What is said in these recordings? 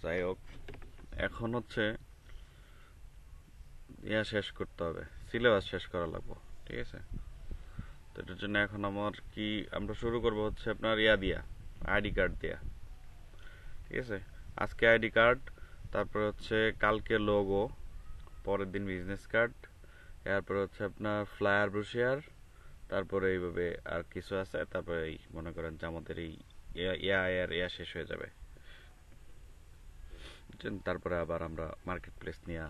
যাই হোক, এখন হচ্ছে শেষ করতে হবে, সিলেবাস শেষ করা লাগবে। ঠিক আছে, তো এটার জন্য এখন আমরা শুরু করব হচ্ছে আপনার দিয়া আইডি কার্ড দিয়া। ঠিক আছে, আজকে আইডি কার্ড, তারপর হচ্ছে কালকে লোগো, পরের দিন বিজনেস কার্ড, এরপর হচ্ছে আপনার ফ্লায়ার ব্রোশিয়ার, তারপরে এইভাবে আর কিছু আছে, তারপরে এই মনে করেন যে আমাদের এই শেষ হয়ে যাবে। তারপরে আবার আমরা মার্কেট প্লেস নিয়ে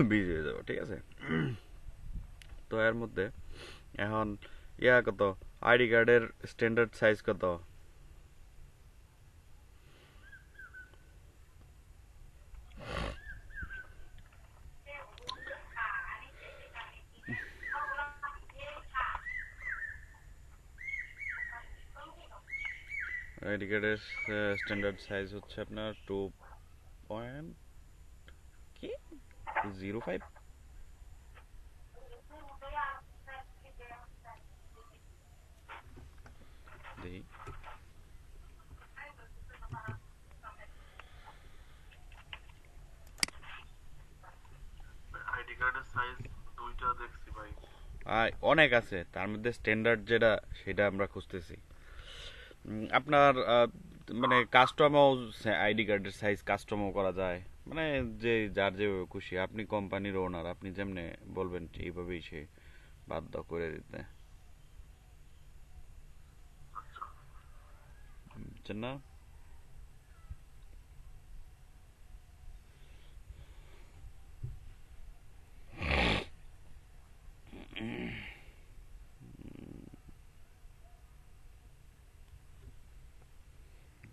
বিজি হয়ে যাবো। ঠিক আছে, তো এর মধ্যে এখন কত, আইডি কার্ডের স্ট্যান্ডার্ড সাইজ কত? আইডি কার্ডের স্ট্যান্ডার্ড সাইজ হচ্ছে আপনার 2.05। দেখি, আইডি কার্ডের সাইজ দুইটা দেখছি ভাই। অনেক আছে, তার মধ্যে স্ট্যান্ডার্ড যেটা সেটা আমরা খুঁজতেছি। আপনার মানে কাস্টমও, আইডি কার্ডের সাইজ কাস্টমও করা যায়, মানে যে যার যেভাবে খুশি। আপনি কোম্পানির ওনার, আপনি যেমনে বলবেন এইভাবেই সে বাধ্য করে দিতে, বুঝছেন না?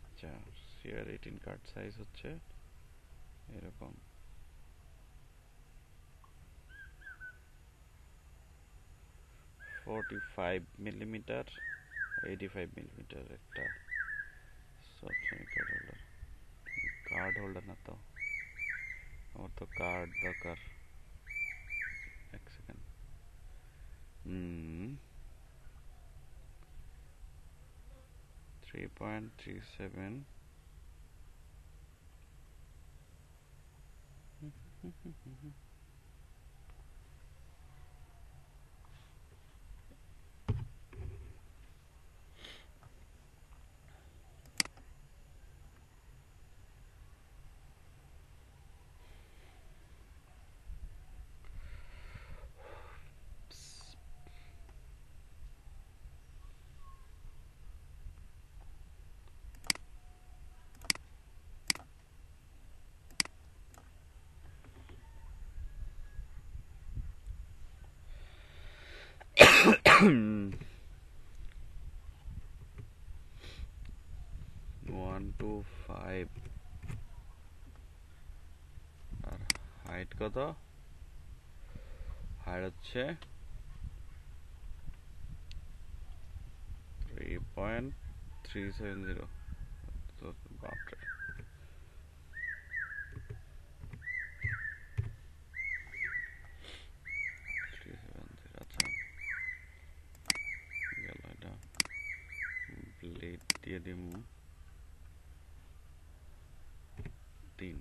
আচ্ছা, সিআর 18 কার্ড সাইজ হচ্ছে এরকম। 45 মিলিমিটার, 85 মিলিমিটার একটা সবসময় কার্ড হোল্ডার। কার্ড হোল্ডার না তো, আমার তো কার্ড দরকার। এক সেকেন্ড। 3.37। One two five. আর হাইট কত? হাইট হচ্ছে 3.370। বাপরে, আচ্ছা গেল এটা। প্লেট দিয়ে দিব 3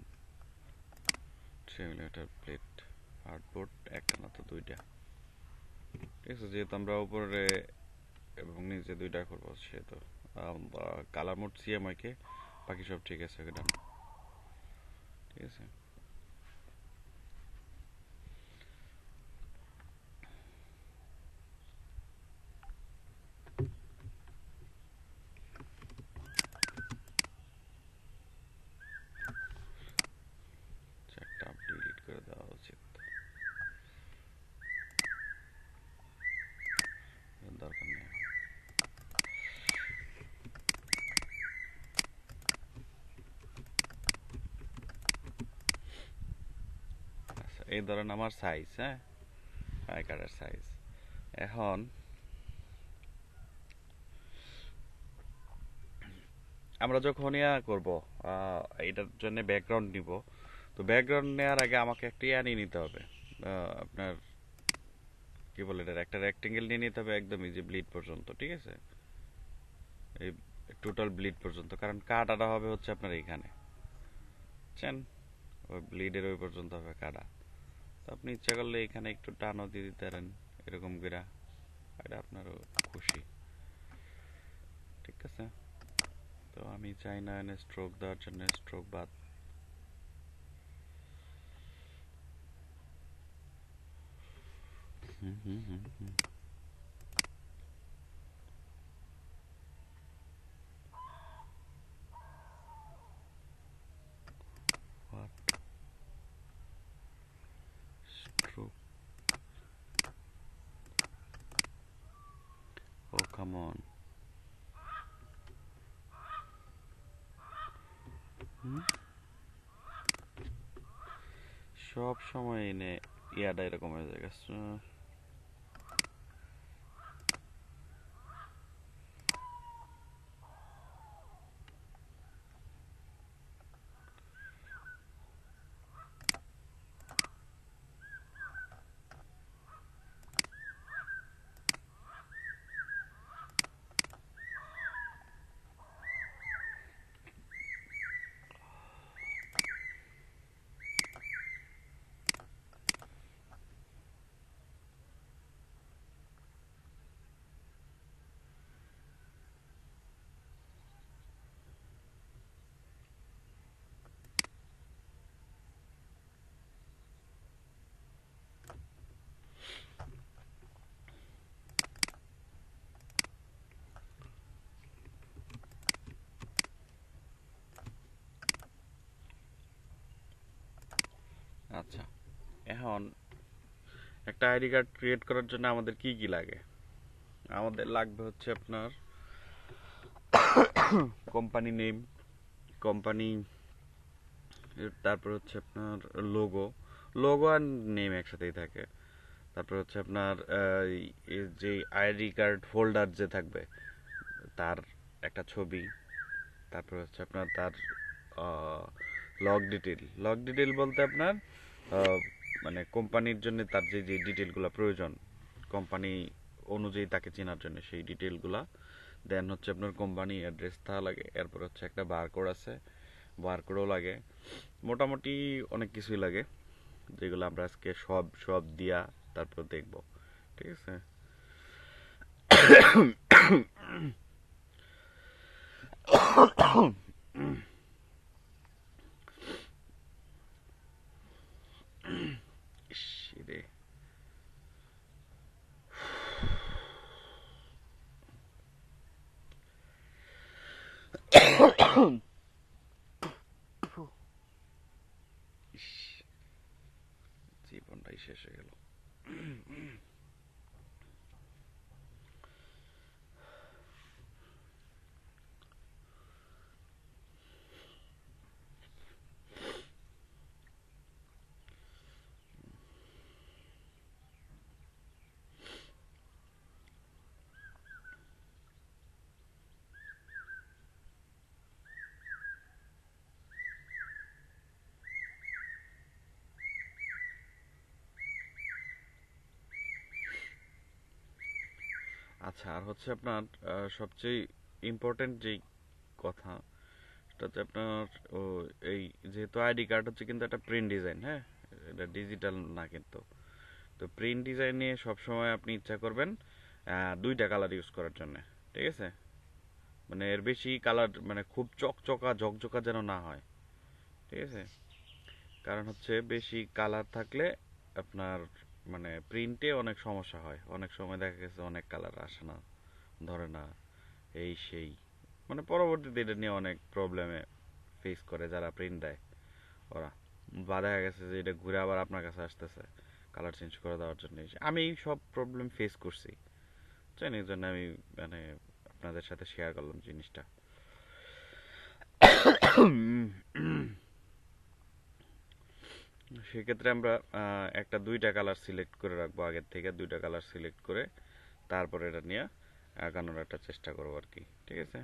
মিলিমিটার প্লেট। হার্ডবোর্ড একটা না তো দুইটা। ঠিক আছে, যেহেতু আমরা উপরে এবং নিচে দুইটা করবো, সেহেতু কালার মোড সিএমআই কে, বাকি সব ঠিক আছে। ঠিক আছে, একটা ডিলিট করে দেওয়া উচিত, দরকার নেই। আচ্ছা, এই ধরেন আমার সাইজ, হ্যাঁ, আই কার্ডের সাইজ। এখন আমরা যখন করব, এটার জন্য ব্যাকগ্রাউন্ড নিব, তো ব্যাকগ্রাউন্ড নেওয়ার আগে আমাকে একটা নিয়ে নিতে হবে। আপনার কি বলে, এটা একটা রেক্টেঙ্গেল নিয়ে নিতে হবে, একদম এই যে ব্লিড পর্যন্ত। ঠিক আছে, এই টোটাল ব্লিড পর্যন্ত, কারণ কাটাটা হবে হচ্ছে আপনার এইখানে, বুঝছেন? ওই ব্লিডের ওই পর্যন্ত হবে কাটা। তো আপনি ইচ্ছা করলে এখানে একটু টানও দিয়ে দিতে পারেন এরকম করে, এটা আপনারও খুশি, ঠিক আছে? তো আমি চাই না এনে স্ট্রোক দেওয়ার জন্য, স্ট্রোক বাদ। হুম হুম হুম হুম। What? Stroke? Oh, come on. হুম? সব সময় এনে ইয়াটা এরকম হয়ে যায়। আচ্ছা, এখন একটা আইডি কার্ড ক্রিয়েট করার জন্য আমাদের কি কি লাগে? আমাদের লাগবে হচ্ছে আপনার কোম্পানি নেম, কোম্পানি, তারপর হচ্ছে আপনার লোগো। লোগো আর নেম একসাথেই থাকে। তারপর হচ্ছে আপনার যে আইডি কার্ড হোল্ডার যে থাকবে তার একটা ছবি। তারপর হচ্ছে আপনার তার লগ ডিটেল। লগ ডিটেল বলতে আপনার মানে কোম্পানির জন্য তার যে যে ডিটেলগুলো প্রয়োজন কোম্পানি অনুযায়ী তাকে চেনার জন্য, সেই ডিটেলগুলা। দেন হচ্ছে আপনার কোম্পানি অ্যাড্রেস থাকা লাগে। এরপর হচ্ছে একটা বারকোড আছে, বারকোডও লাগে। মোটামুটি অনেক কিছুই লাগে, যেগুলো আমরা আজকে সব সব দিয়া তারপর দেখব, ঠিক আছে? ইস রে। ইস, জীবনটাই শেষ হয়ে গেল। আচ্ছা, আর হচ্ছে আপনার সবচেয়ে ইম্পর্টেন্ট যেই কথা, সেটা হচ্ছে আপনার ও এই যেহেতু আইডি কার্ড হচ্ছে কিন্তু একটা প্রিন্ট ডিজাইন, হ্যাঁ, এটা ডিজিটাল না কিন্তু। তো প্রিন্ট ডিজাইন নিয়ে সবসময় আপনি ইচ্ছা করবেন দুইটা কালার ইউজ করার জন্য, ঠিক আছে? মানে এর বেশি কালার মানে খুব চকচকা ঝকঝকা যেন না হয়, ঠিক আছে? কারণ হচ্ছে বেশি কালার থাকলে আপনার মানে প্রিন্টে অনেক সমস্যা হয়। অনেক সময় দেখা গেছে অনেক কালার আসে না, ধরে না, এই সেই, মানে পরবর্তীতে এটা নিয়ে অনেক প্রবলেমে ফেস করে যারা প্রিন্ট দেয় ওরা। বা দেখা গেছে যে এটা ঘুরে আবার আপনার কাছে আসতেছে কালার চেঞ্জ করে দেওয়ার জন্য। আমি এই সব প্রবলেম ফেস করছি, জানি, এই জন্য আমি মানে আপনাদের সাথে শেয়ার করলাম জিনিসটা। সেক্ষেত্রে আমরা একটা দুইটা কালার সিলেক্ট করে রাখবো, আগের থেকে দুইটা কালার সিলেক্ট করে তারপর এটা নিয়ে আঁকানোর একটা চেষ্টা করবো আর কি, ঠিক আছে?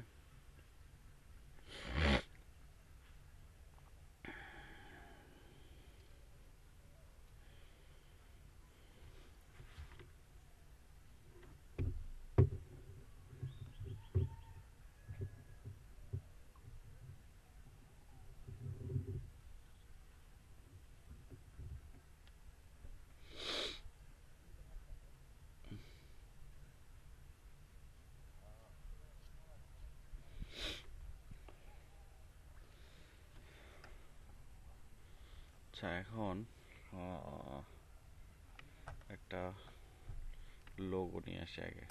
আচ্ছা এখন আহ, একটা লোগো নিয়ে আসি আগে।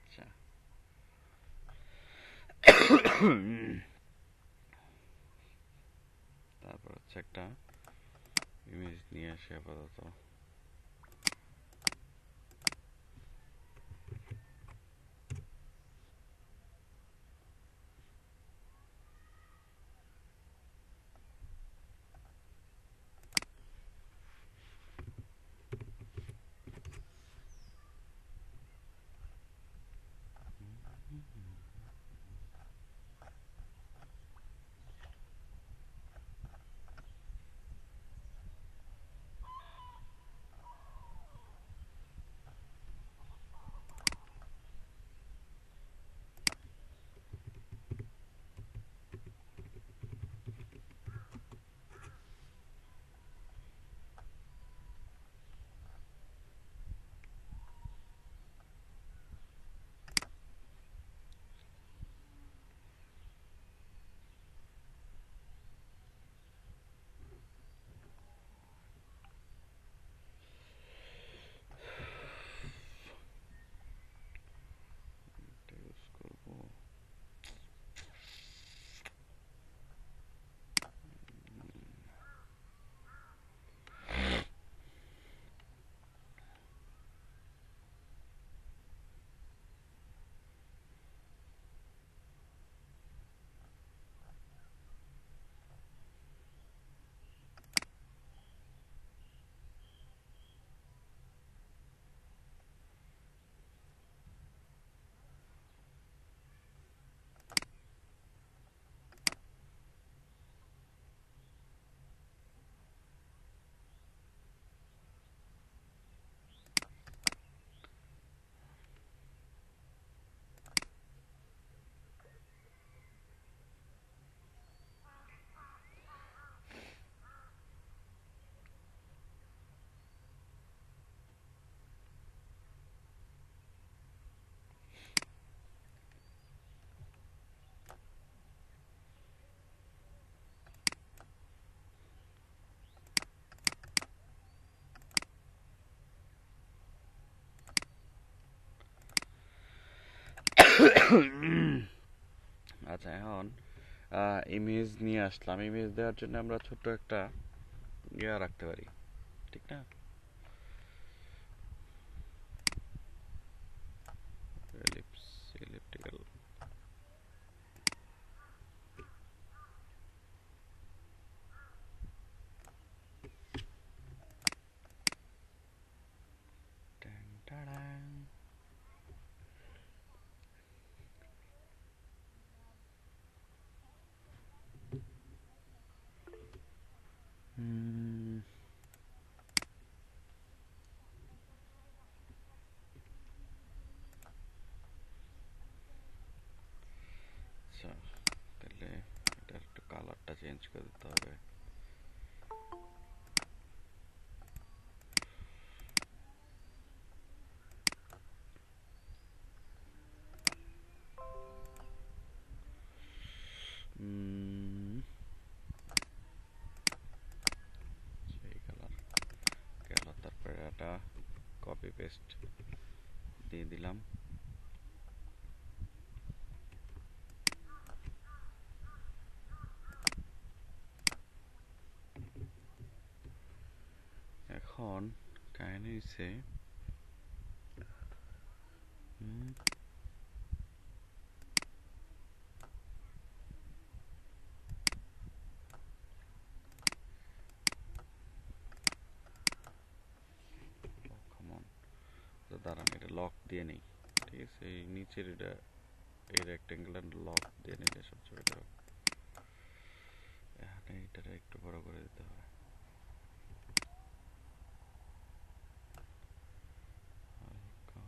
আচ্ছা তারপর হচ্ছে একটা ইমেজ নিয়ে আসি আপাতত। আচ্ছা, এখন ইমেজ নিয়ে আসলাম। ইমেজ দেওয়ার জন্য আমরা ছোট্ট একটা ইয়া রাখতে পারি, ঠিক না? elliptical। ট্যাং টাড়াং। হুম, আচ্ছা, তাহলে এটার একটু কালারটা চেঞ্জ করে দিতে হবে। সেই কালার গেল, তারপরে এটা কপি পেস্ট দিয়ে দিলাম। এখন কাহিনী হচ্ছে দাঁড়ান, এটা লক দিয়ে নেই, ঠিক আছে? এই নিচের এটা, এই রেক্টেঙ্গেল লক দিয়ে নিলে সবচেয়ে বেটার হবে। এখানে এটা একটু বড় করে দিতে হবে। হালকা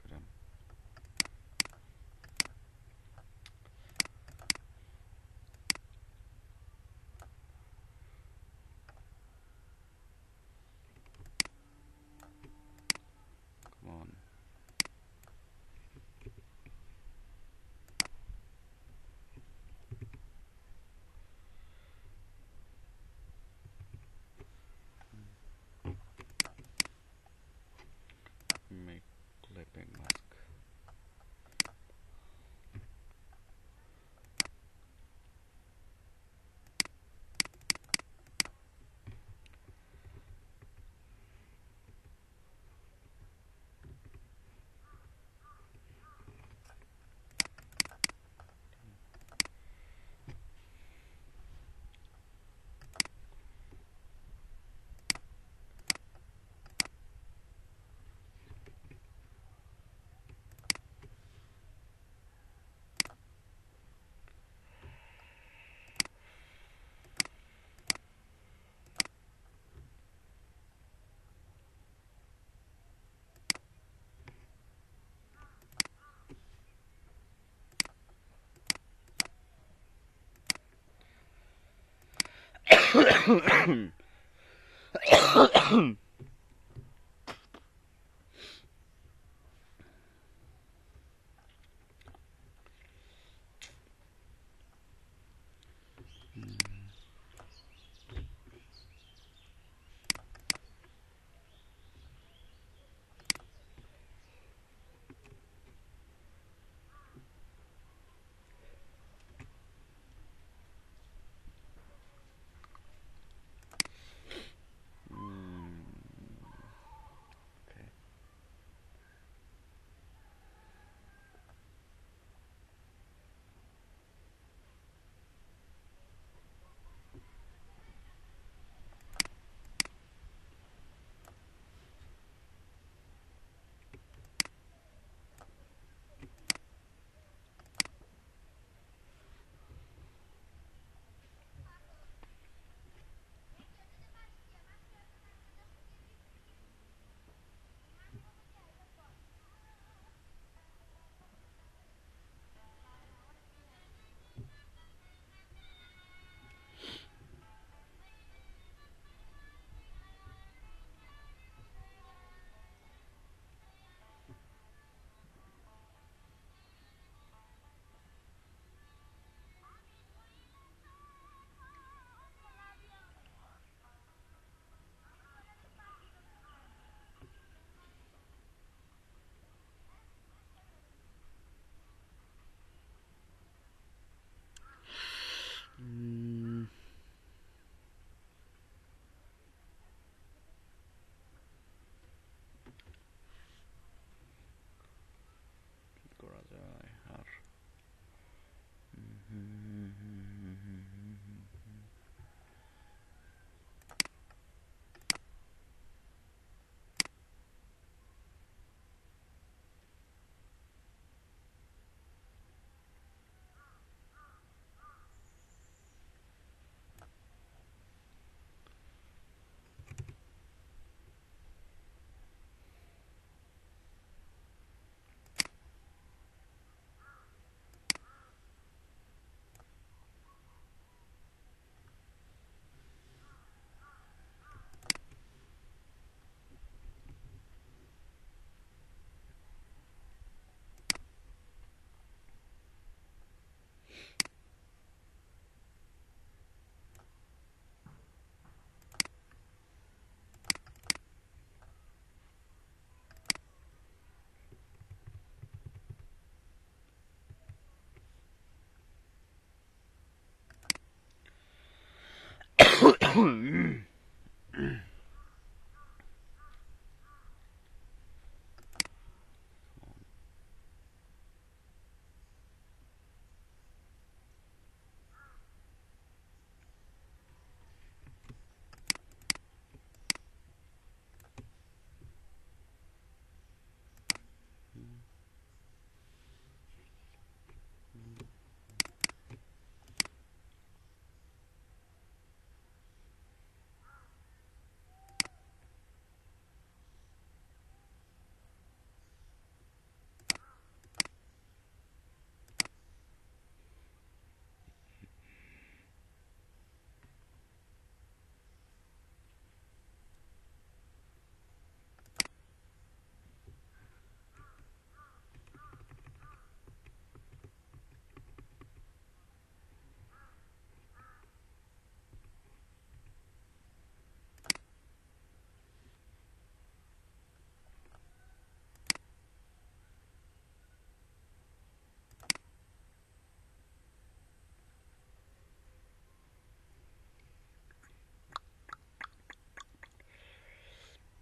গ্রাম। Come on. Make clipping mask.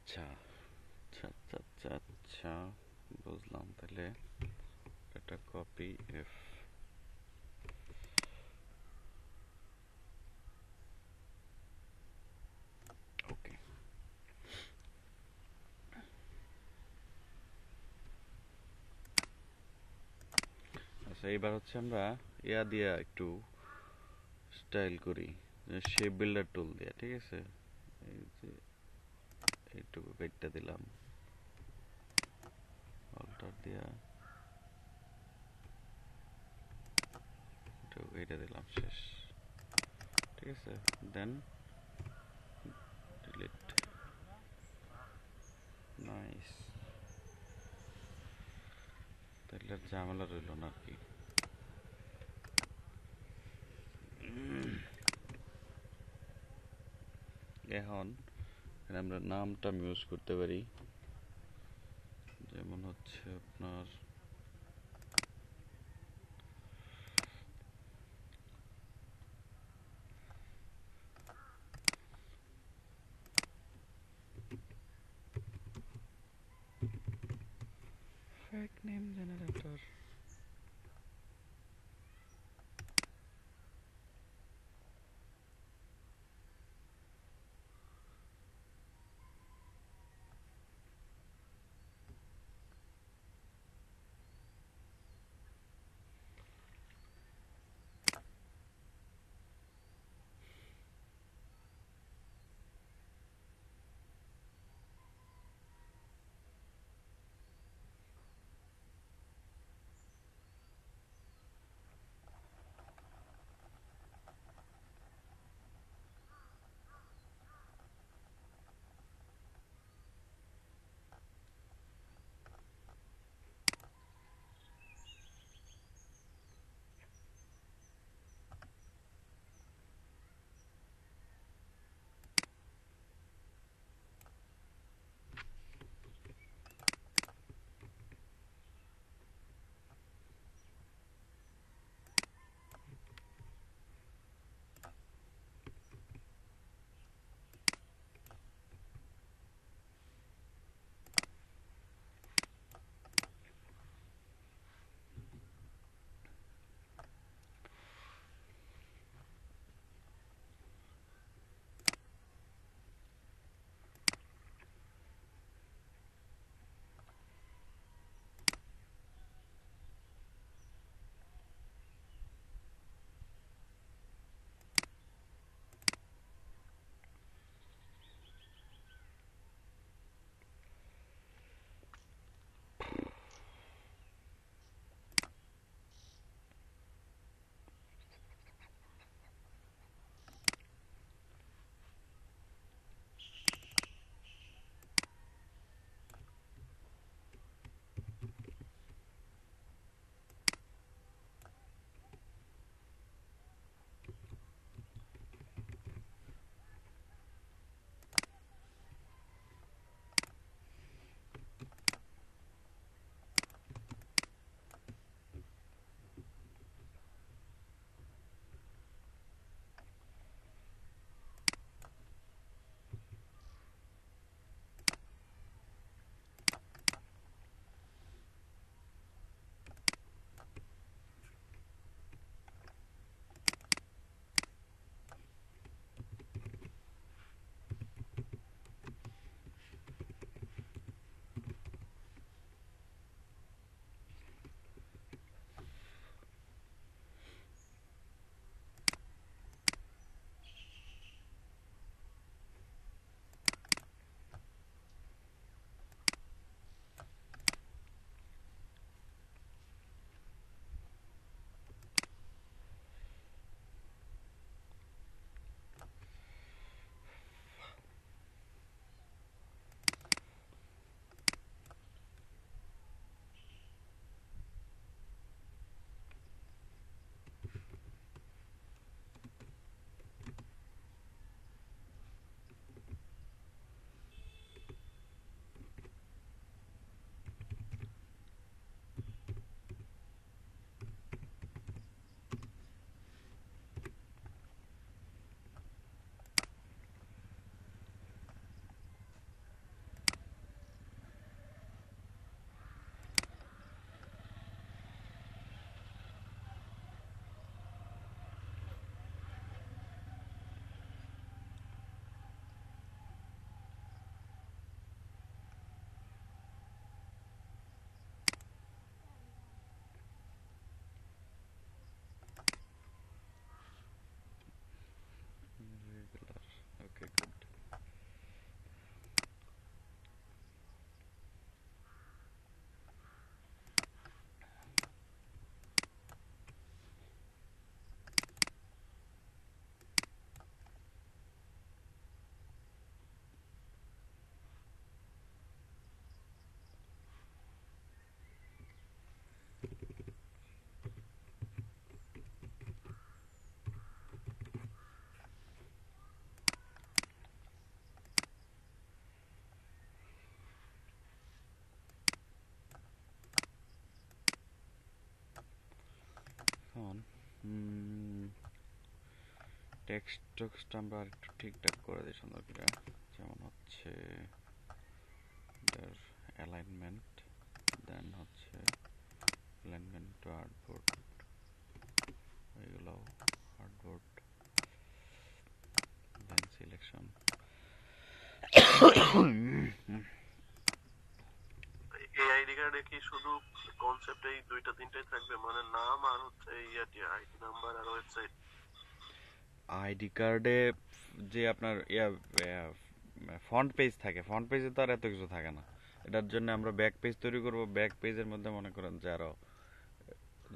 আচ্ছা আচ্ছা আচ্ছা আচ্ছা আচ্ছা, বুঝলাম। তাহলে এটা কপি এফ। ওকে, আচ্ছা এইবার হচ্ছে আমরা ইয়া দিয়া একটু স্টাইল করি, শেপ বিল্ডার টুল দিয়া। ঠিক আছে, এই যে এইটুকু কেটে দিলাম, অল্টার দিয়া এটুকু কেটে দিলাম, শেষ। ঠিক আছে, দেন ডিলিট। নাইস, তাহলে আর ঝামেলা রইল না আর কি। এখন এখানে আমরা নামটা ইউজ করতে পারি, যেমন হচ্ছে আপনার ফেক নেম জেনারেটর। টেক্সট আমরা একটু ঠিকঠাক করে দিই সুন্দর করে, যেমন হচ্ছে অ্যালাইনমেন্ট, দেন হচ্ছে অ্যালাইনমেন্ট টু আর্টবোর্ড, এগুলো আর্টবোর্ড, দেন সিলেকশন। এই আইডি কার্ডে কি শুধু কনসেপ্ট এই দুইটা তিনটাই থাকবে, মানে নাম আর হচ্ছে ইয়াটি আইডি নাম্বার আর ওয়েবসাইট? আইডি কার্ডে যে আপনার ফ্রন্ট পেজ থাকে, ফ্রন্ট পেজে তো আর এত কিছু থাকে না। এটার জন্য আমরা ব্যাক পেজ তৈরি করব, ব্যাক পেজের মধ্যে মনে করেন যে আরো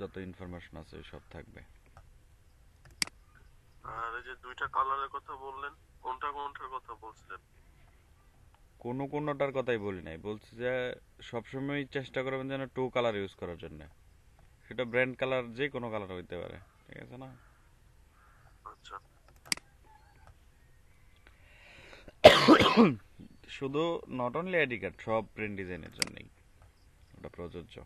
যত ইনফরমেশন আছে ওই সব থাকবে। আর এই যে দুইটা কালারের কথা বললেন, কোনটা কোনটার কথা বলছিলেন? কোনোটার কথাই বলি নাই, বলছি যে সবসময় চেষ্টা করবেন যেন টু কালার ইউজ করার জন্য। সেটা ব্র্যান্ড কালার যে কোনো কালার হইতে পারে, ঠিক আছে না? আচ্ছা, শুধু নট অনলি আইডি কার্ড, সব প্রিন্ট ডিজাইনের জন্যই ওটা প্রযোজ্য।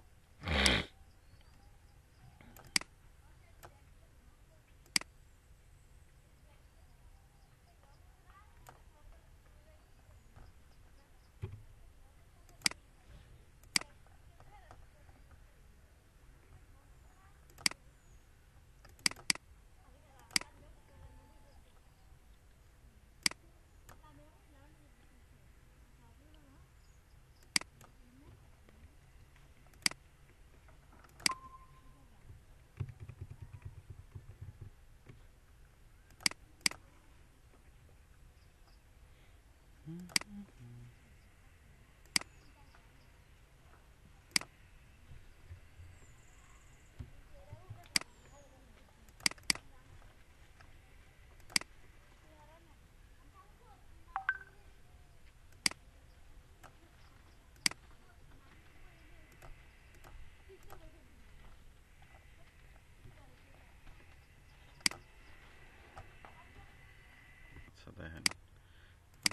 আচ্ছা দেখেন,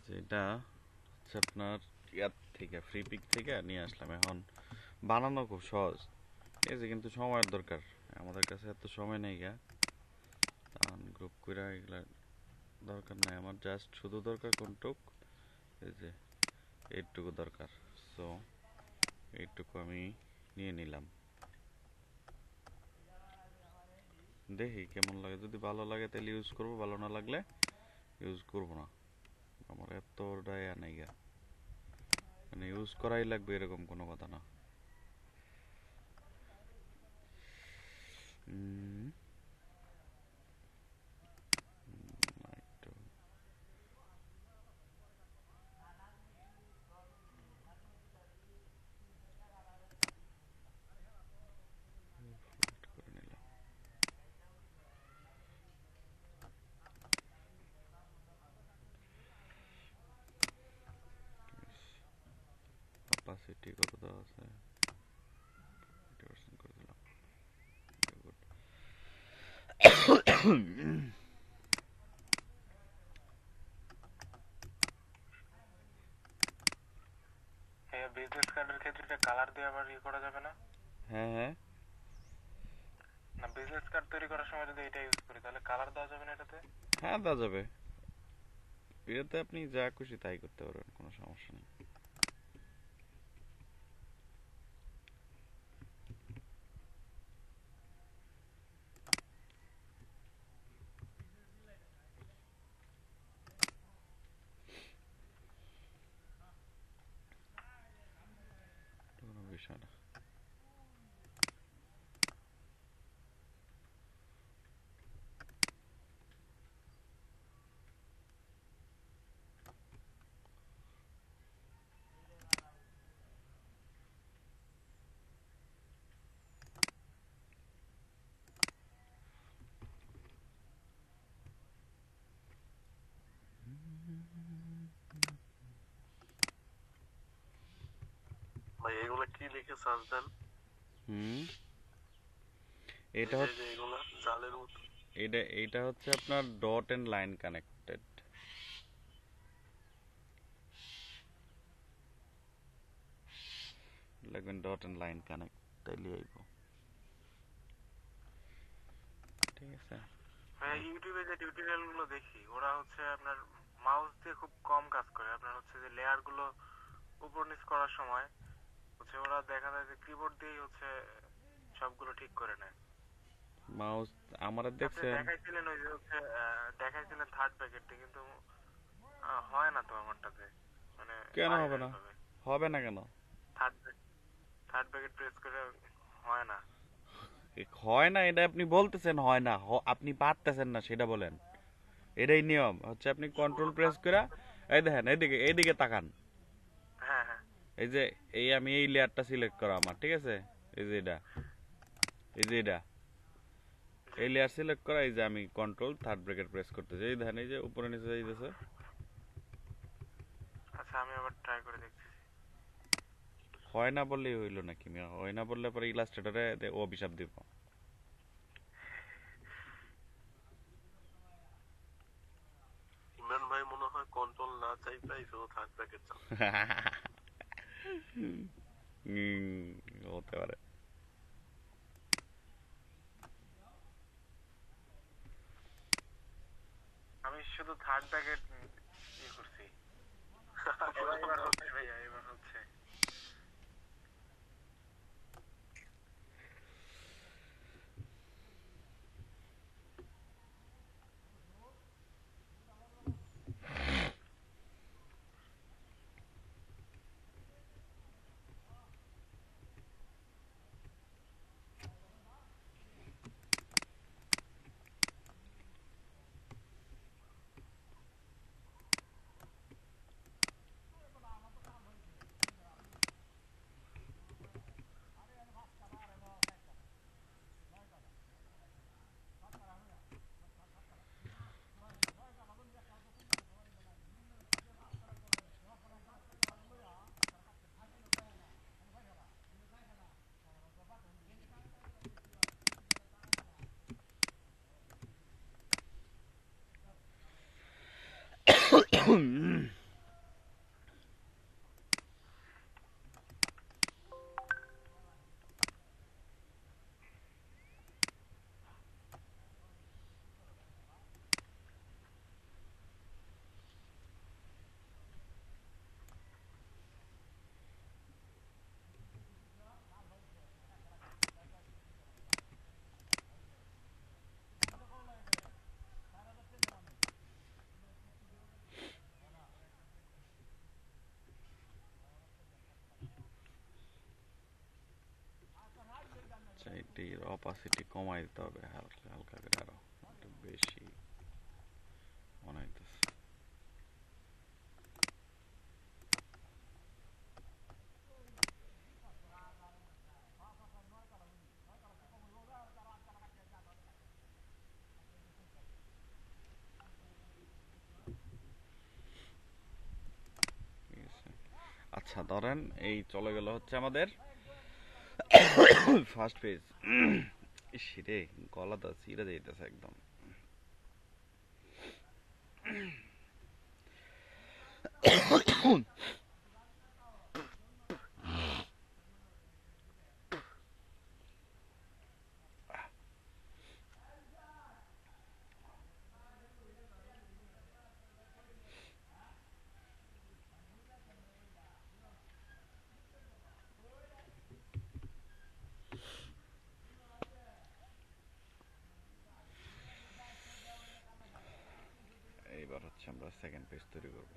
যেটা হচ্ছে আপনার ইয়ার থেকে ফ্রি পিক থেকে নিয়ে আসলাম, এখন বানানো খুব সহজ, ঠিক আছে, কিন্তু সময়ের দরকার। আমাদের কাছে এত সময় নেই গা, তখন গ্রুপ করে এগুলা দরকার নাই আমার, জাস্ট শুধু দরকার কোনটুক, এই যে এইটুকু দরকার। সো এইটুকু আমি নিয়ে নিলাম, দেখি কেমন লাগে, যদি ভালো লাগে তাহলে ইউজ করবো, ভালো না লাগলে ইউজ করবো না। আমার এত ডায়া নাই গা, মানে ইউজ করাই লাগবে এরকম কোনো কথা না। উম, একটু করে নিলাম। অপাসিটি কত দেওয়া আছে, 50% করে দিলাম। Good. হ্যাঁ, বিজনেস কার্ডের ক্ষেত্রে কালার দিয়ে আবার ইয়ে করা যাবে না? হ্যাঁ হ্যাঁ না, বিজনেস কার্ড তৈরি করার সময় যদি এটা ইউজ করি তাহলে কালার দেওয়া যাবে না এটাতে? হ্যাঁ, দেওয়া যাবে। এটাতে আপনি যা খুশি তাই করতে পারবেন, কোনো সমস্যা নেই। কোনো বিষয় না। ভাই এগুলা কি লিখে সার্চ দেন? হুম, এই এটা যে হচ্ছে, এগুলা জালের মতো। এটা হচ্ছে আপনার ডট এন্ড লাইন কানেক্টেড। লাগবেন ডট এন্ড লাইন কানেক্ট, তাইলে আইব, ঠিক ঠিক আছে? ভাই ইউটিউবে যে টিউটোরিয়াল গুলো দেখি ওরা হচ্ছে আপনার মাউস দিয়ে খুব কম কাজ করে, আপনার হচ্ছে যে লেয়ার গুলো উপর নিচ করার সময় হচ্ছে ওরা দেখা যায় যে কিবোর্ড দিয়েই হচ্ছে সবগুলো ঠিক করে নেয়। মাউস আমারে আপনি দেখছেন? দেখাইছিলেন ওই যে হচ্ছে দেখাইছিলেন থার্ড প্যাকেটটি, কিন্তু হয় না তো আমারটাতে, মানে কেন পারি না হবে না? ওইভাবে। হবে না কেন? থার্ড থার্ড প্যাকেট প্রেস করে হয় না। হয় না এটা আপনি বলতেছেন হয় না, আপনি পারতেছেন না সেটা বলেন। এটাই নিয়ম হচ্ছে আপনি কন্ট্রোল শুরু প্রেস করে এই দেখেন এইদিকে এইদিকে তাকান। হ্যাঁ হ্যাঁ। এই যে আমি এই লেয়ারটা সিলেক্ট করা আমার, ঠিক আছে? এই যে এটা, এই যে এটা, জি। এই লেয়ার সিলেক্ট করা, এই যে আমি কন্ট্রোল থার্ড ব্রেকেট প্রেস করতেছি, এই দেখেন এই যে উপরে নিচে যাইতেছে। আচ্ছা আমি আবার ট্রাই করে দেখতেছি। হয় না বললেই হইলো নাকি মিয়া? হয় না বললে পরে ইলাস্ট্রেটরে অভিশাপ দিব। ইমরান ভাই মনে হয় কন্ট্রোল না চাই পাইছে, ও থার্ড প্যাকেট চান। হতে পারে। আমি শুধু থার্ড প্যাকেট করছি। এবার হচ্ছে ভাইয়া, এবার হচ্ছে। আচ্ছা এটির অপাসিটি কমাই দিতে হবে হালকা হালকা করে, আরো একটু বেশি মনে হইতেছে। ঠিক আছে, আচ্ছা ধরেন এই চলে গেল হচ্ছে আমাদের ফার্স্ট পেজ। ইসরে গলাটা ছিঁড়ে যাইতেছে একদম। এইবার হচ্ছে আমরা সেকেন্ড পেজ তৈরি করব।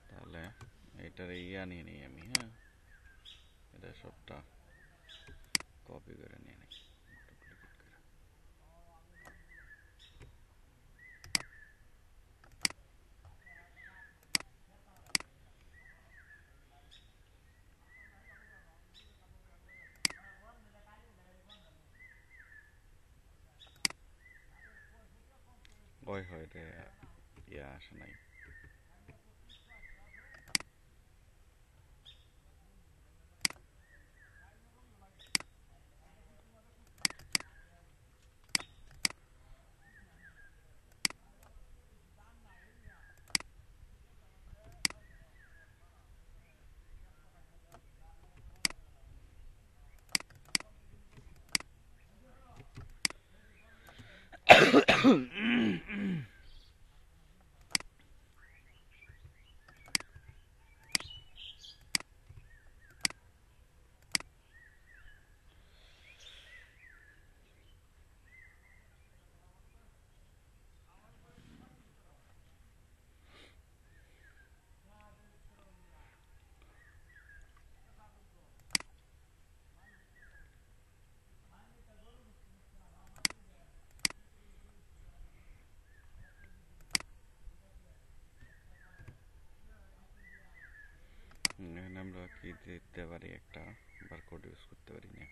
তাহলে এটার ইয়া নিয়ে নিই আমি, হ্যাঁ এটা সবটা কপি করে নিয়ে নিই, ডুপ্লিকেট করে। ওই হয় রে, ইয়া আসে নাই। আমরা কি দিতে পারি, একটা বারকোড ইউজ করতে পারি না?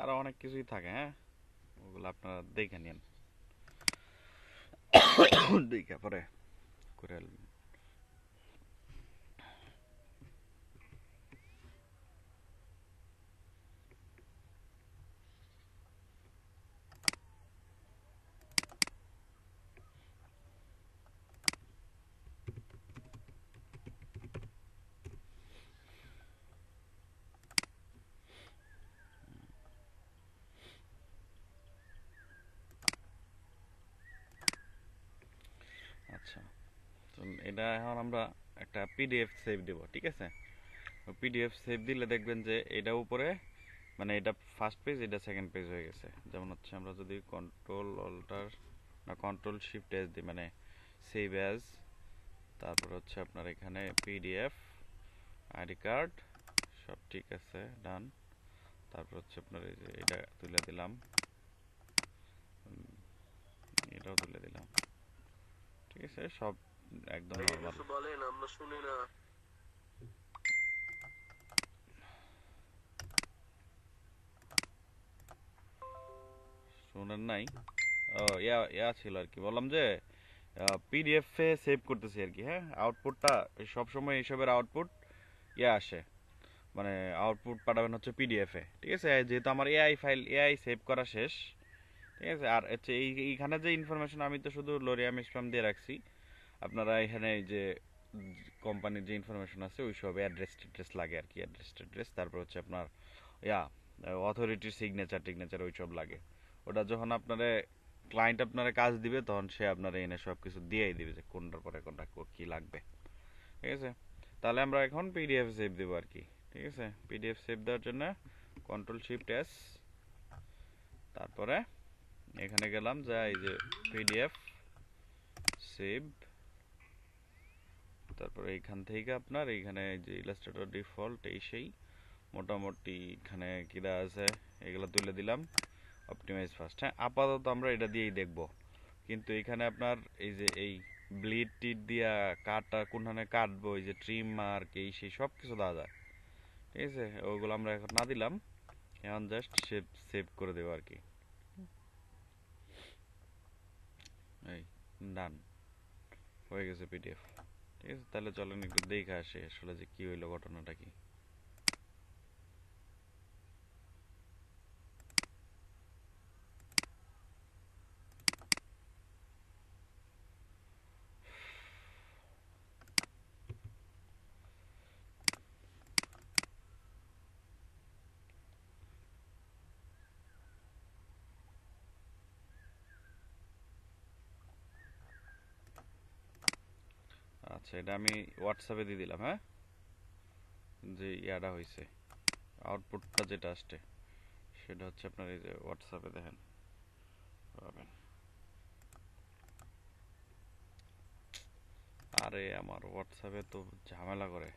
আরো অনেক কিছুই থাকে, হ্যাঁ, ওগুলো আপনারা দেখে নিন। দেখে পরে করে এটা এখন আমরা একটা পিডিএফ সেভ দেব, ঠিক আছে? পিডিএফ সেভ দিলে দেখবেন যে এটা উপরে মানে এটা ফার্স্ট পেজ, এটা সেকেন্ড পেজ হয়ে গেছে। যেমন হচ্ছে আমরা যদি কন্ট্রোল অল্টার না কন্ট্রোল শিফট এস দিই, মানে সেভ অ্যাজ, তারপর হচ্ছে আপনার এখানে পিডিএফ আইডি কার্ড সব ঠিক আছে, ডান। তারপর হচ্ছে আপনার এই যে এটা তুলে দিলাম, এটাও তুলে দিলাম, ঠিক আছে? সব একদম ভাই নর্মাল। কিছু বলেন, আমরা শুনি না। শুনেন নাই? ও ইয়া ছিল আর কি, বললাম যে পিডিএফ এ সেভ করতেছি আর কি। হ্যাঁ, আউটপুটটা সবসময় এইসবের আউটপুট ইয়া আসে, মানে আউটপুট পাঠাবেন হচ্ছে পিডিএফ এ, ঠিক আছে? যেহেতু আমার এআই ফাইল এআই সেভ করা শেষ, ঠিক আছে? আর হচ্ছে এইখানে যে ইনফরমেশন আমি তো শুধু লোরিয়াম স্প্যাম দিয়ে রাখছি, আপনারা এখানে এই যে কোম্পানির যে ইনফরমেশন আছে ওই সব অ্যাড্রেস টেড্রেস লাগে আর কি, অ্যাড্রেস টেড্রেস, তারপর হচ্ছে আপনার ইয়া অথরিটির সিগনেচার টিগনেচার ওই সব লাগে। ওটা যখন আপনারা ক্লায়েন্ট আপনারা কাজ দিবে তখন সে আপনারা এনে সব কিছু দিয়েই দিবে যে কোনটার পরে কোনটা কি লাগবে, ঠিক আছে? তাহলে আমরা এখন পিডিএফ সেভ দেবো আর কি, ঠিক আছে? পিডিএফ সেভ দেওয়ার জন্য কন্ট্রোল শিফট এস, তারপরে এখানে গেলাম যে এই যে পিডিএফ সেভ, তারপরে এইখান থেকে আপনার এইখানে যে ইলাস্ট্রেটর ডিফল্ট এই সেই মোটামুটি এখানে কি দেওয়া আছে এগুলো তুলে দিলাম। অপটিমাইজ ফার্স্ট, হ্যাঁ আপাতত আমরা এটা দিয়েই দেখব, কিন্তু এখানে আপনার এই যে এই ব্লিড টিট দিয়া কাটটা কোনখানে কাটবো, এই যে ট্রিম মার্ক এই সেই সব কিছু দেওয়া যায়, ঠিক আছে? ওগুলো আমরা এখন না দিলাম, এখন জাস্ট সেভ সেভ করে দেবো আর কি। এই ডান হয়ে গেছে পিডিএফ, ঠিক আছে? তাহলে চলেন একটু দেখে আসি আসলে যে কি হইলো, ঘটনাটা কি। আচ্ছা, এটা আমি হোয়াটসঅ্যাপে দিয়ে দিলাম। হ্যাঁ, যে ইয়াটা হয়েছে আউটপুটটা যেটা আসছে সেটা হচ্ছে আপনার এই যে হোয়াটসঅ্যাপে দেখেন পাবেন। আরে আমার হোয়াটসঅ্যাপে তো ঝামেলা করে।